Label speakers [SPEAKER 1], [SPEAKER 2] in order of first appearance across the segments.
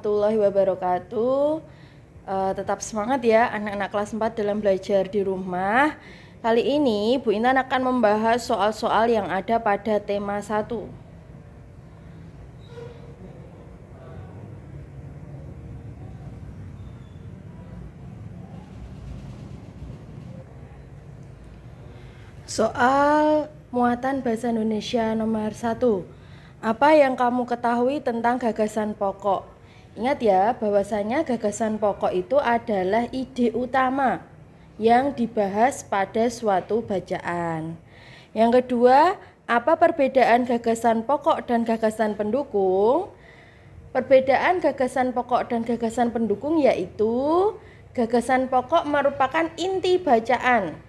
[SPEAKER 1] Warahmatullahi wabarakatuh. Tetap semangat ya anak-anak kelas 4 dalam belajar di rumah. Kali ini Bu Intan akan membahas soal-soal yang ada pada tema 1. Soal muatan bahasa Indonesia nomor 1. Apa yang kamu ketahui tentang gagasan pokok? Ingat ya, bahwasanya gagasan pokok itu adalah ide utama yang dibahas pada suatu bacaan. Yang kedua, apa perbedaan gagasan pokok dan gagasan pendukung? Perbedaan gagasan pokok dan gagasan pendukung yaitu gagasan pokok merupakan inti bacaan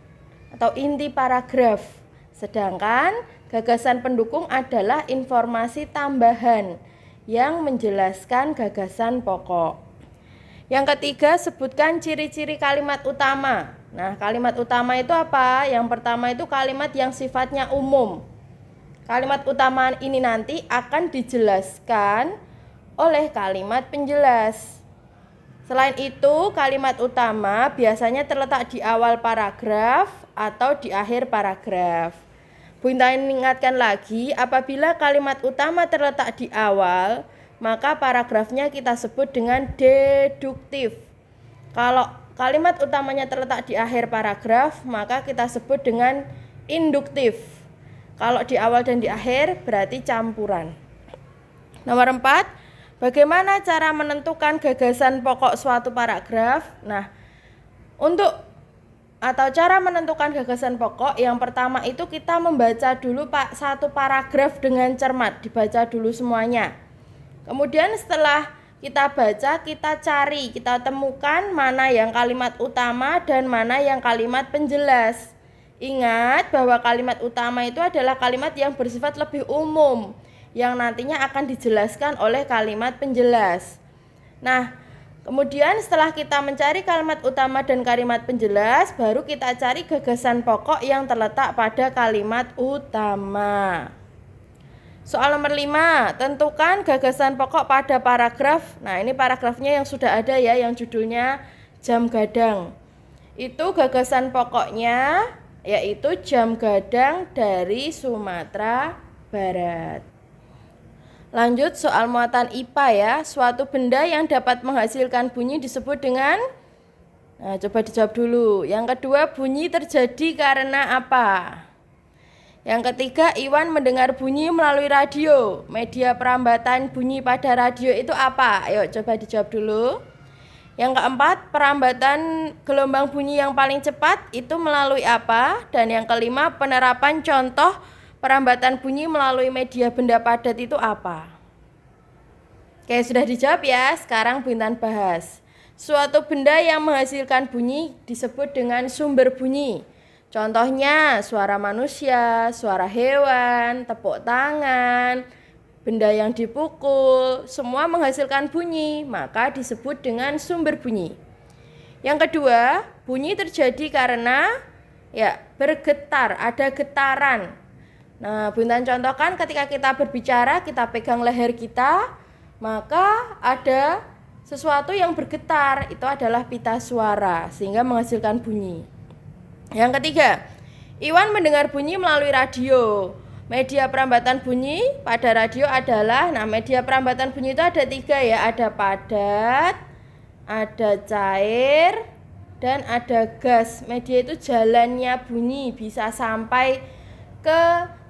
[SPEAKER 1] atau inti paragraf, sedangkan gagasan pendukung adalah informasi tambahan yang menjelaskan gagasan pokok. Yang ketiga, sebutkan ciri-ciri kalimat utama. Nah, kalimat utama itu apa? Yang pertama itu kalimat yang sifatnya umum. Kalimat utama ini nanti akan dijelaskan oleh kalimat penjelas. Selain itu, kalimat utama biasanya terletak di awal paragraf atau di akhir paragraf. Bu Intan ingatkan lagi, apabila kalimat utama terletak di awal, maka paragrafnya kita sebut dengan deduktif. Kalau kalimat utamanya terletak di akhir paragraf, maka kita sebut dengan induktif. Kalau di awal dan di akhir berarti campuran. Nomor 4, bagaimana cara menentukan gagasan pokok suatu paragraf? Nah, cara menentukan gagasan pokok, yang pertama itu kita membaca dulu satu paragraf dengan cermat, dibaca dulu semuanya. Kemudian setelah kita baca, kita temukan mana yang kalimat utama dan mana yang kalimat penjelas. Ingat bahwa kalimat utama itu adalah kalimat yang bersifat lebih umum, yang nantinya akan dijelaskan oleh kalimat penjelas. Nah, kemudian setelah kita mencari kalimat utama dan kalimat penjelas, baru kita cari gagasan pokok yang terletak pada kalimat utama. Soal nomor 5, tentukan gagasan pokok pada paragraf. Nah, ini paragrafnya yang sudah ada ya, yang judulnya Jam Gadang. Itu gagasan pokoknya yaitu jam gadang dari Sumatera Barat. Lanjut soal muatan IPA ya. Suatu benda yang dapat menghasilkan bunyi disebut dengan, nah coba dijawab dulu. Yang kedua, bunyi terjadi karena apa? Yang ketiga, Iwan mendengar bunyi melalui radio. Media perambatan bunyi pada radio itu apa? Ayo coba dijawab dulu. Yang keempat, perambatan gelombang bunyi yang paling cepat itu melalui apa? Dan yang kelima, penerapan contoh perambatan bunyi melalui media benda padat itu apa? Oke, sudah dijawab ya. Sekarang Bu Intan bahas. Suatu benda yang menghasilkan bunyi disebut dengan sumber bunyi. Contohnya suara manusia, suara hewan, tepuk tangan, benda yang dipukul, semua menghasilkan bunyi, maka disebut dengan sumber bunyi. Yang kedua, bunyi terjadi karena bergetar, ada getaran. Nah, Bu Intan contohkan ketika kita berbicara, kita pegang leher kita, maka ada sesuatu yang bergetar, itu adalah pita suara, sehingga menghasilkan bunyi. Yang ketiga, Iwan mendengar bunyi melalui radio. Media perambatan bunyi pada radio adalah, media perambatan bunyi itu ada 3 ya, ada padat, ada cair, dan ada gas. Media itu jalannya bunyi, bisa sampai ke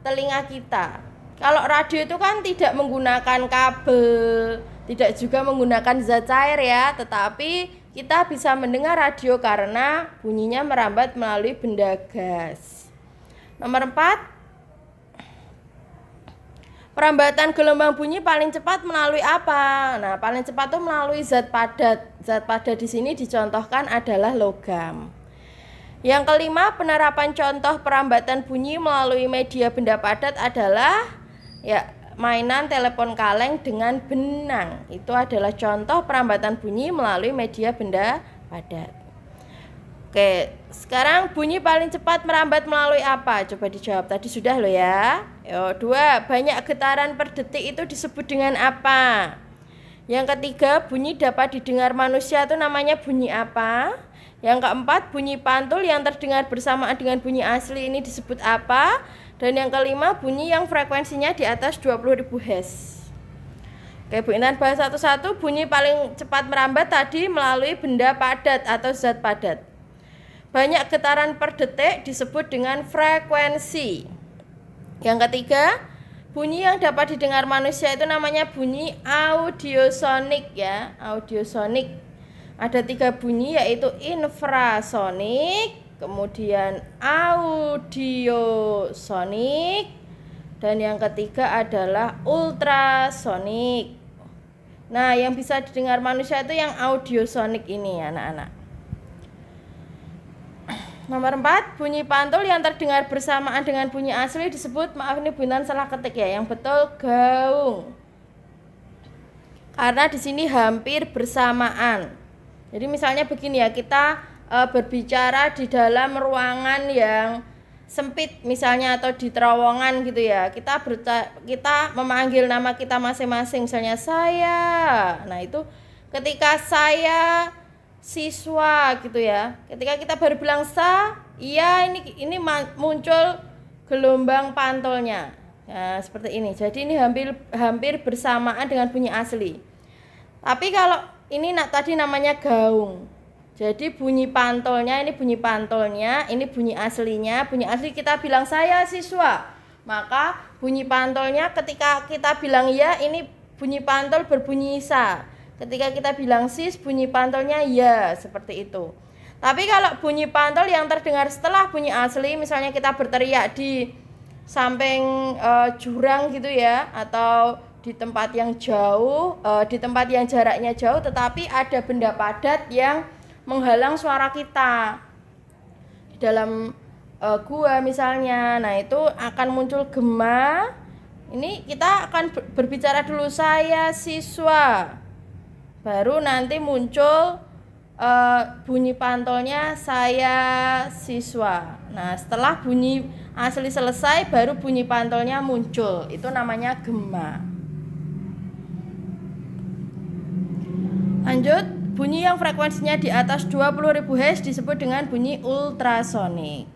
[SPEAKER 1] telinga kita. Kalau radio itu kan tidak menggunakan kabel, tidak juga menggunakan zat cair ya, tetapi kita bisa mendengar radio karena bunyinya merambat melalui benda gas. Nomor 4, perambatan gelombang bunyi paling cepat melalui apa? Nah, paling cepat itu melalui zat padat. Zat padat di sini dicontohkan adalah logam. Yang kelima, penerapan contoh perambatan bunyi melalui media benda padat adalah mainan telepon kaleng dengan benang. Itu adalah contoh perambatan bunyi melalui media benda padat. Oke, sekarang bunyi paling cepat merambat melalui apa? Coba dijawab, tadi sudah loh ya. 2, banyak getaran per detik itu disebut dengan apa? Yang ketiga, bunyi dapat didengar manusia itu namanya bunyi apa? Yang keempat, bunyi pantul yang terdengar bersamaan dengan bunyi asli ini disebut apa? Dan yang kelima, bunyi yang frekuensinya di atas 20.000 Hz. Oke, Bu Intan bahas satu-satu. Bunyi paling cepat merambat tadi melalui benda padat atau zat padat. Banyak getaran per detik disebut dengan frekuensi. Yang ketiga, bunyi yang dapat didengar manusia itu namanya bunyi audiosonik ya, audiosonik. Ada 3 bunyi yaitu infrasonik, kemudian audiosonik, dan yang ketiga adalah ultrasonik. Nah, yang bisa didengar manusia itu yang audiosonik ini anak-anak. Nomor 4, bunyi pantul yang terdengar bersamaan dengan bunyi asli disebut, maaf ini Bu Intan salah ketik ya, yang betul gaung. Karena di sini hampir bersamaan. Jadi misalnya begini ya, kita berbicara di dalam ruangan yang sempit misalnya atau di terowongan gitu ya. Kita memanggil nama kita masing-masing, misalnya saya. Nah, itu ketika saya siswa gitu ya. Ketika kita baru bilang iya ini muncul gelombang pantulnya. Nah, seperti ini. Jadi ini hampir bersamaan dengan bunyi asli. Tapi kalau ini tadi namanya gaung. Jadi bunyi pantulnya, ini bunyi aslinya. Bunyi asli kita bilang saya siswa. Maka bunyi pantulnya ketika kita bilang ya, ini bunyi pantul berbunyi sa. Ketika kita bilang sis, bunyi pantulnya ya, seperti itu. Tapi kalau bunyi pantul yang terdengar setelah bunyi asli, misalnya kita berteriak di samping jurang gitu ya, atau di tempat yang jauh, di tempat yang jaraknya jauh, tetapi ada benda padat yang menghalang suara kita di dalam gua misalnya. Nah, itu akan muncul gema. Ini kita akan berbicara dulu saya siswa, baru nanti muncul bunyi pantulnya saya siswa. Nah, setelah bunyi asli selesai baru bunyi pantulnya muncul, itu namanya gema. Lanjut, bunyi yang frekuensinya di atas 20.000 Hz disebut dengan bunyi ultrasonik.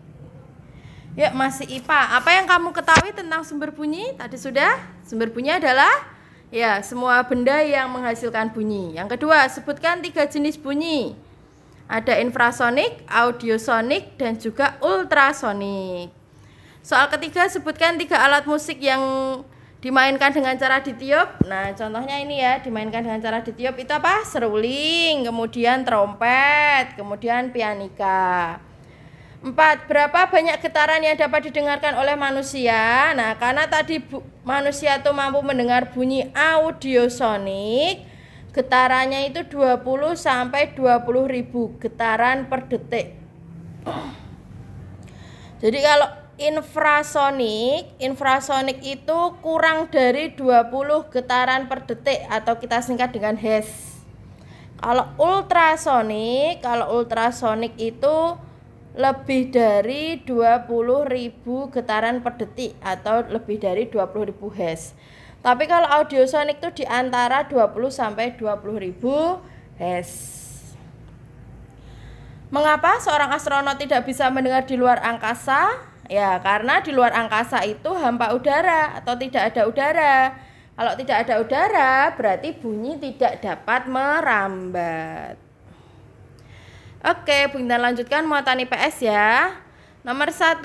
[SPEAKER 1] Yuk, masih IPA. Apa yang kamu ketahui tentang sumber bunyi? Tadi sudah. Sumber bunyi adalah ya, semua benda yang menghasilkan bunyi. Yang kedua, sebutkan 3 jenis bunyi. Ada infrasonik, audiosonik, dan juga ultrasonik. Soal ketiga, sebutkan 3 alat musik yang dimainkan dengan cara ditiup. Nah, contohnya ini ya, dimainkan dengan cara ditiup itu apa? Seruling, kemudian trompet, kemudian pianika. 4. Berapa banyak getaran yang dapat didengarkan oleh manusia? Nah, karena tadi manusia itu mampu mendengar bunyi audiosonik, getarannya itu 20 sampai 20.000 getaran per detik. Jadi kalau infrasonik itu kurang dari 20 getaran per detik atau kita singkat dengan Hz. Kalau ultrasonik itu lebih dari 20.000 getaran per detik atau lebih dari 20.000 Hz. Tapi kalau audiosonik itu di antara 20 sampai 20.000 Hz. Mengapa seorang astronot tidak bisa mendengar di luar angkasa? Ya, karena di luar angkasa itu hampa udara atau tidak ada udara. Kalau tidak ada udara, berarti bunyi tidak dapat merambat. Oke, Bu Intan lanjutkan muatan IPS ya. Nomor 1.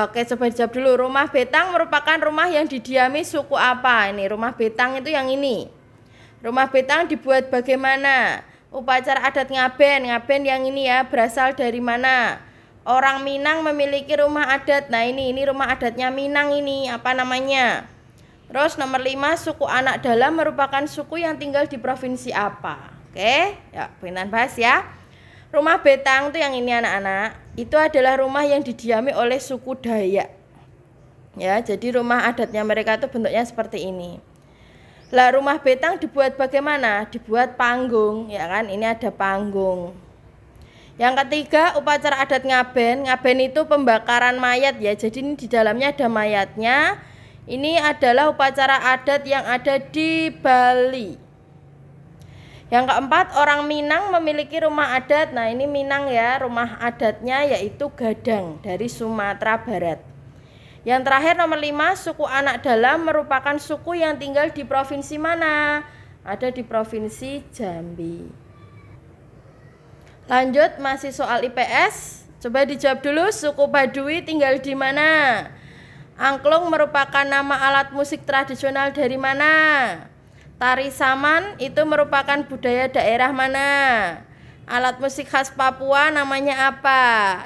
[SPEAKER 1] Oke, coba dijawab dulu. Rumah betang merupakan rumah yang didiami suku apa? Ini rumah betang itu yang ini. Rumah betang dibuat bagaimana? Upacara adat ngaben yang ini ya, berasal dari mana? Orang Minang memiliki rumah adat. Nah, ini rumah adatnya Minang ini, apa namanya? Terus nomor 5, suku anak dalam merupakan suku yang tinggal di provinsi apa? Oke, ya, Bu Intan bahas ya. Rumah betang itu yang ini anak-anak, itu adalah rumah yang didiami oleh suku Dayak. Ya, jadi rumah adatnya mereka itu bentuknya seperti ini. Lah, rumah betang dibuat bagaimana? Dibuat panggung, ya kan? Ini ada panggung. Yang ketiga, upacara adat ngaben. Ngaben itu pembakaran mayat ya. Jadi ini di dalamnya ada mayatnya Ini adalah upacara adat yang ada di Bali. Yang keempat, orang Minang memiliki rumah adat. Nah, ini Minang ya, rumah adatnya yaitu Gadang dari Sumatera Barat. Yang terakhir nomor 5, suku anak dalam merupakan suku yang tinggal di provinsi mana? Ada di provinsi Jambi. Lanjut, masih soal IPS. Coba dijawab dulu, suku Baduy tinggal di mana? Angklung merupakan nama alat musik tradisional dari mana? Tari saman itu merupakan budaya daerah mana? Alat musik khas Papua namanya apa?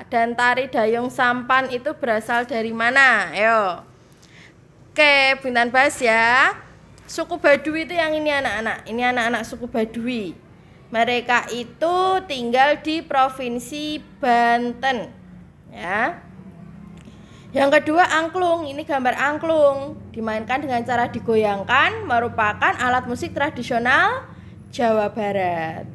[SPEAKER 1] Dan tari dayung sampan itu berasal dari mana? Ayo. Oke, Bintan bahas ya. Suku Baduy itu yang ini anak-anak. Ini anak-anak suku Baduy. Mereka itu tinggal di Provinsi Banten. Ya. Yang kedua, angklung. Ini gambar angklung. Dimainkan dengan cara digoyangkan, merupakan alat musik tradisional Jawa Barat.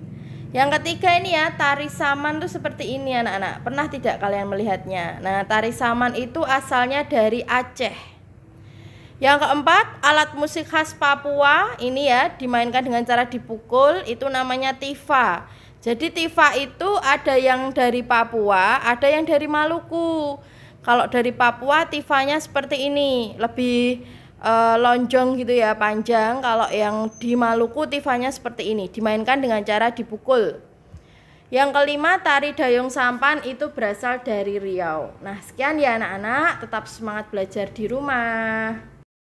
[SPEAKER 1] Yang ketiga ini ya, tari saman tuh seperti ini anak-anak. Pernah tidak kalian melihatnya? Nah, tari saman itu asalnya dari Aceh. Yang keempat, alat musik khas Papua. Ini ya, dimainkan dengan cara dipukul. Itu namanya tifa. Jadi tifa itu ada yang dari Papua, ada yang dari Maluku. Kalau dari Papua tifanya seperti ini, lebih lonjong gitu ya, panjang. Kalau yang di Maluku tifanya seperti ini, dimainkan dengan cara dipukul. Yang kelima, tari dayung sampan itu berasal dari Riau. Nah, sekian ya anak-anak, tetap semangat belajar di rumah.